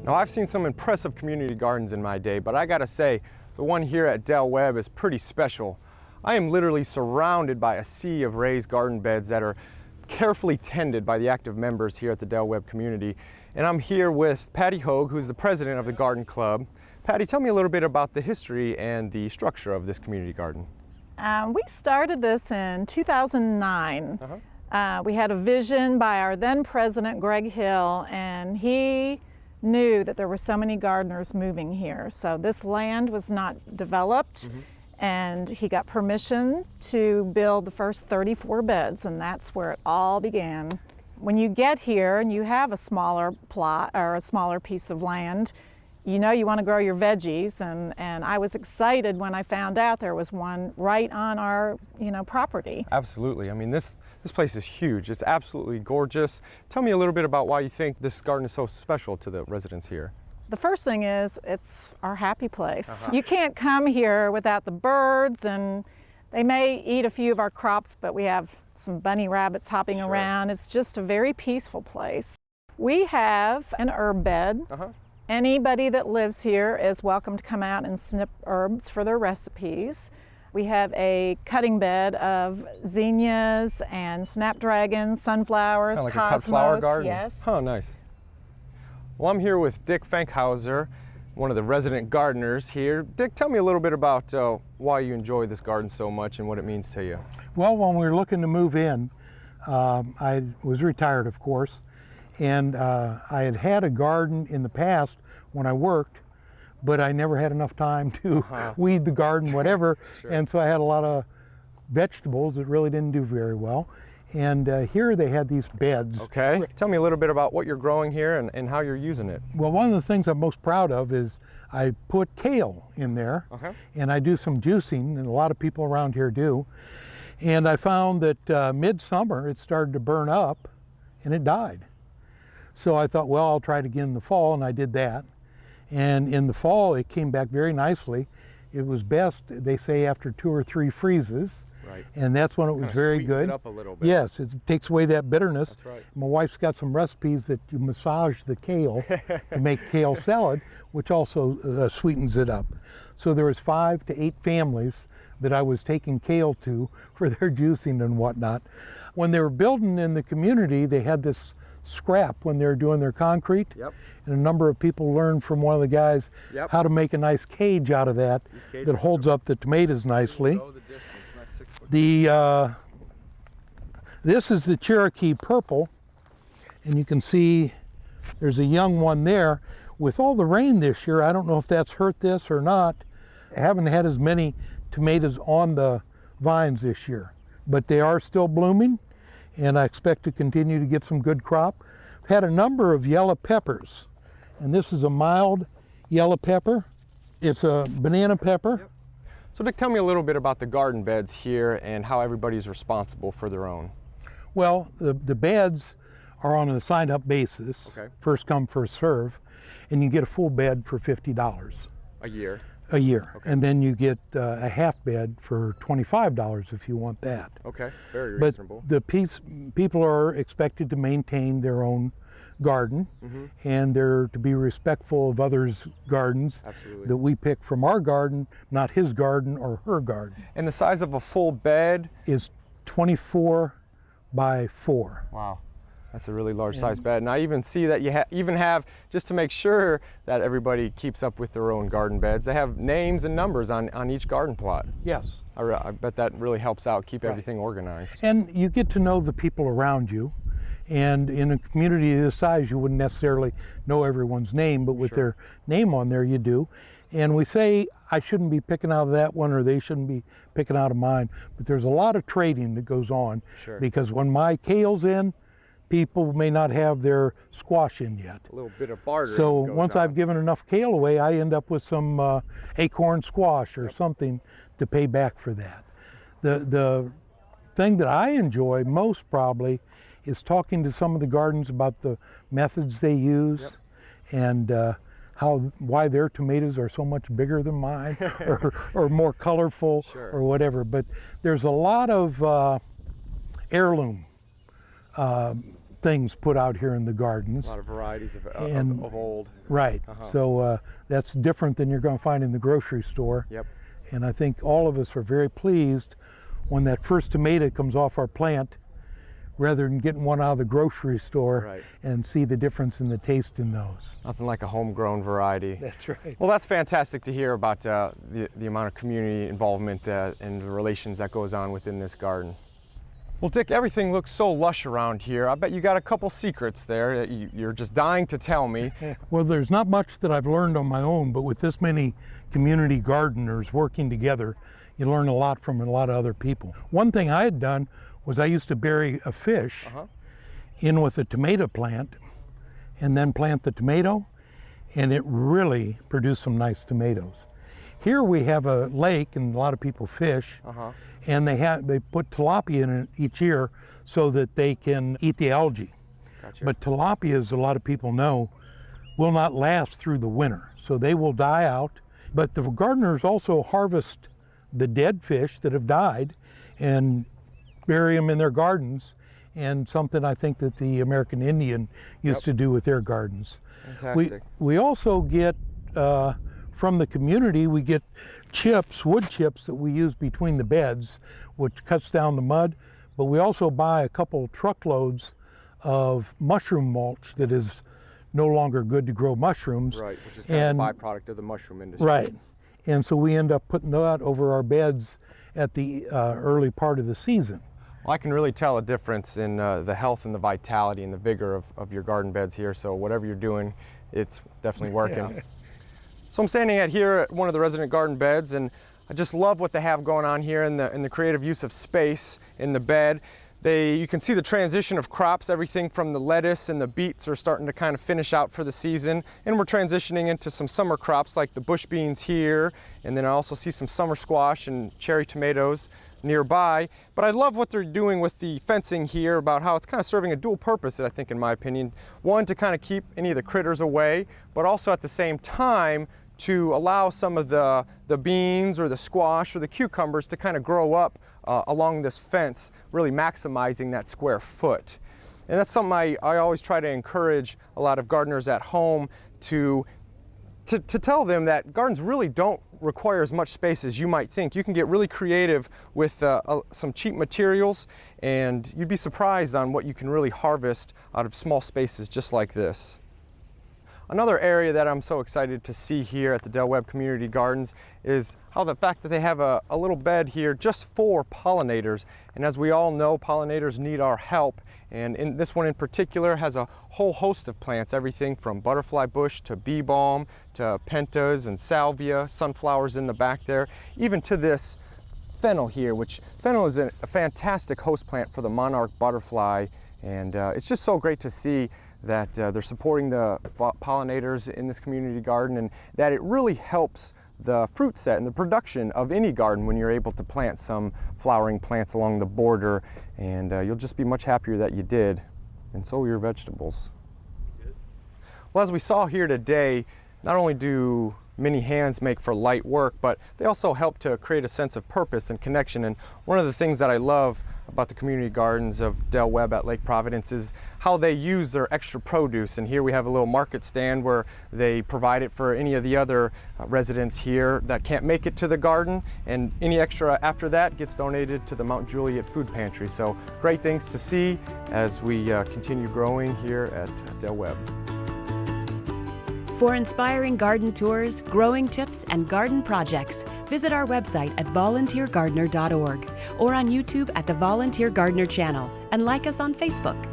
Now, I've seen some impressive community gardens in my day, but I gotta say, the one here at Webb is pretty special. I am literally surrounded by a sea of raised garden beds that are carefully tended by the active members here at the Webb community. And I'm here with Patty Hogue, who's the president of the Garden Club. Patty, tell me a little bit about the history and the structure of this community garden. We started this in 2009. We had a vision by our then president, Greg Hill, and he knew that there were so many gardeners moving here. So this land was not developed, and he got permission to build the first 34 beds, and that's where it all began. When you get here and you have a smaller plot or a smaller piece of land, you know you want to grow your veggies, and I was excited when I found out there was one right on our property. Absolutely. I mean, this place is huge. It's absolutely gorgeous. Tell me a little bit about why you think this garden is so special to the residents here. The first thing is it's our happy place. You can't come here without the birds, and they may eat a few of our crops, but we have some bunny rabbits hopping around. It's just a very peaceful place. We have an herb bed. Anybody that lives here is welcome to come out and snip herbs for their recipes. We have a cutting bed of zinnias and snapdragons, sunflowers, like cosmos. A cut flower garden. Yes. Oh, nice. Well, I'm here with Dick Fankhauser, one of the resident gardeners here. Dick, tell me a little bit about why you enjoy this garden so much and what it means to you. Well, when we were looking to move in, I was retired, of course, and I had had a garden in the past when I worked, but I never had enough time to weed the garden, whatever, and so I had a lot of vegetables that really didn't do very well. And here they had these beds. Okay, tell me a little bit about what you're growing here and how you're using it. Well, one of the things I'm most proud of is I put kale in there, and I do some juicing, and a lot of people around here do. And I found that midsummer it started to burn up, and it died. So I thought, well, I'll try it again in the fall, and I did that. And in the fall, it came back very nicely. It was best, they say, after 2 or 3 freezes. And that's when it was very good. It up a little bit. Yes, it takes away that bitterness. That's right. My wife's got some recipes that you massage the kale to make kale salad, which also sweetens it up. So there was 5 to 8 families that I was taking kale to for their juicing and whatnot. When they were building in the community, they had this scrap when they were doing their concrete. And a number of people learned from one of the guys how to make a nice cage out of that that holds up the tomatoes nicely. This is the Cherokee purple, and you can see there's a young one there. With all the rain this year, I don't know if that's hurt this or not. I haven't had as many tomatoes on the vines this year, but they are still blooming, and I expect to continue to get some good crop. I've had a number of yellow peppers, and this is a mild yellow pepper. It's a banana pepper. So Dick, tell me a little bit about the garden beds here and how everybody's responsible for their own. Well, the beds are on a signed-up basis, first come, first serve, and you get a full bed for $50. A year? A year. And then you get a half bed for $25 if you want that. Okay, very reasonable. But people are expected to maintain their own garden, and they're to be respectful of others' gardens that we pick from our garden, not his garden or her garden. And the size of a full bed is 24 by 4. Wow, that's a really large size bed. And I even see that you even have, just to make sure that everybody keeps up with their own garden beds, they have names and numbers on each garden plot. Yes. I bet that really helps out keep everything organized. And you get to know the people around you. And in a community this size, you wouldn't necessarily know everyone's name, but with their name on there, you do. And we say, I shouldn't be picking out of that one, or they shouldn't be picking out of mine. But there's a lot of trading that goes on, because when my kale's in, people may not have their squash in yet. A little bit of barter. So once I've given enough kale away, I end up with some acorn squash or something to pay back for that. The thing that I enjoy most probably is talking to some of the gardens about the methods they use and why their tomatoes are so much bigger than mine or more colorful or whatever. But there's a lot of heirloom things put out here in the gardens. A lot of varieties of old. Right. So that's different than you're going to find in the grocery store. Yep. And I think all of us are very pleased when that first tomato comes off our plant, rather than getting one out of the grocery store and see the difference in the taste in those. Nothing like a homegrown variety. That's right. Well, that's fantastic to hear about the amount of community involvement and the relations that goes on within this garden. Well, Dick, everything looks so lush around here. I bet you got a couple secrets there that you're just dying to tell me. Well, there's not much that I've learned on my own, but with this many community gardeners working together, you learn a lot from a lot of other people. One thing I had done was I used to bury a fish in with a tomato plant and then plant the tomato, and it really produced some nice tomatoes. Here we have a lake and a lot of people fish, and they put tilapia in it each year so that they can eat the algae. Gotcha. But tilapia, as a lot of people know, will not last through the winter, so they will die out. But the gardeners also harvest the dead fish that have died and bury them in their gardens, and something I think that the American Indian used to do with their gardens. Fantastic. We also get, from the community, we get chips, wood chips that we use between the beds, which cuts down the mud, but we also buy a couple truckloads of mushroom mulch that is no longer good to grow mushrooms. Right, which is kind of a byproduct of the mushroom industry. Right, and so we end up putting that over our beds at the early part of the season. Well, I can really tell a difference in the health and the vitality and the vigor of your garden beds here, so whatever you're doing, it's definitely working. So I'm standing here at one of the resident garden beds, and I just love what they have going on here in the creative use of space in the bed. You can see the transition of crops. Everything from the lettuce and the beets are starting to kind of finish out for the season, and we're transitioning into some summer crops like the bush beans here, and then I also see some summer squash and cherry tomatoes nearby. But I love what they're doing with the fencing here, about how it's kind of serving a dual purpose, I think, in my opinion. One, to kind of keep any of the critters away, but also at the same time to allow some of the beans or the squash or the cucumbers to kind of grow up along this fence, really maximizing that square foot. And that's something I always try to encourage a lot of gardeners at home to tell them that gardens really don't require as much space as you might think. You can get really creative with some cheap materials, and you'd be surprised on what you can really harvest out of small spaces just like this. Another area that I'm so excited to see here at the Del Webb Community Gardens is how the fact that they have a little bed here just for pollinators. And as we all know, pollinators need our help. And this one in particular has a whole host of plants, everything from butterfly bush to bee balm to pentas and salvia, sunflowers in the back there, even to this fennel here, which fennel is a fantastic host plant for the monarch butterfly. And it's just so great to see that they're supporting the pollinators in this community garden, and that it really helps the fruit set and the production of any garden when you're able to plant some flowering plants along the border, and you'll just be much happier that you did, and so will your vegetables. Well, as we saw here today, not only do many hands make for light work, but they also help to create a sense of purpose and connection. And one of the things that I love about the community gardens of Del Webb at Lake Providence is how they use their extra produce. And here we have a little market stand where they provide it for any of the other residents here that can't make it to the garden, and any extra after that gets donated to the Mount Juliet Food Pantry. So great things to see as we continue growing here at Del Webb. For inspiring garden tours, growing tips, and garden projects, visit our website at volunteergardener.org or on YouTube at the Volunteer Gardener channel, and like us on Facebook.